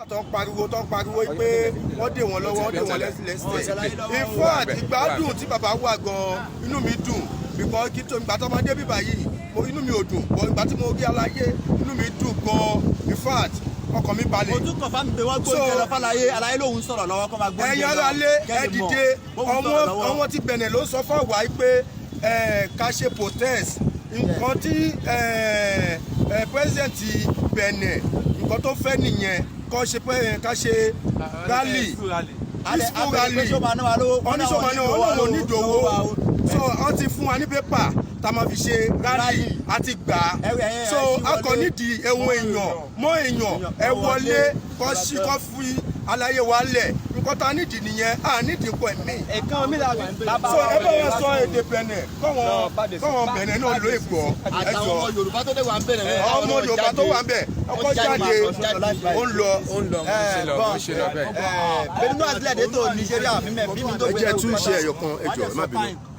tó ń pariwo pé wọ́n dè wọ́n lọ́wọ́ wọ́n dè wọ́n lẹ́sẹ̀. Ifọ̀ àti gbádùn tí bàbá wà gan inú mi dùn because kí tó ìgbà tó máa dé bíbá yìí inú mi ò dùn bọ́ ìgbà tí mo rí aláyé inú mi dùn gan Ifọ̀ àti ọkàn mi balẹ̀. ojú kan fámi pé wọ́n gbóúnjẹ lọ fàlàyé aláyé lòun sọ̀rọ̀ lọ́wọ́ kó máa gbóúnjẹ lọ. ẹ̀yin ara lé ẹ dìde ọmọ ti Bẹ̀nẹ̀ ló sọ fún àwa pé ká ṣe protest nǹkan tí president Bẹ̀nẹ̀ nǹkan tó fẹ́ nìyẹn ká ṣe rally peaceful rally oníṣòwò náà olóhùn onídòwò so wọ́n ti fún wa ní pépà tá a máa fi ṣe rally àti gbà á so akọ̀nídìí ẹ̀wọ̀n èèyàn mọ́ èèyàn ẹ wọlé kọ́ sí kọ́ fi aláyé wa lẹ̀ nǹkan tá a nídìí nìyẹn a nídìí pọ̀ ẹ̀mí. ẹ̀kan mi la bàbá so ẹ bá wọn sọ èdè Bẹ̀nẹ̀ kọ́wọn Bẹ̀nẹ̀ náà ló ègbọ́ ẹ jọ ọmọ Yorùbá tó dé wà ń bẹ̀rẹ̀ rẹ̀ ọmọ Yorùbá tó wà ń bẹ̀ ọkọ jáde ó ń lọ bẹ́ẹ̀ nínú àtìlẹ́dẹ́ tó Nigeria mímẹ́ bí mi tó ẹ jẹ́ tún ṣe ẹ̀yọ̀kan ẹ jọ ẹ má bínú.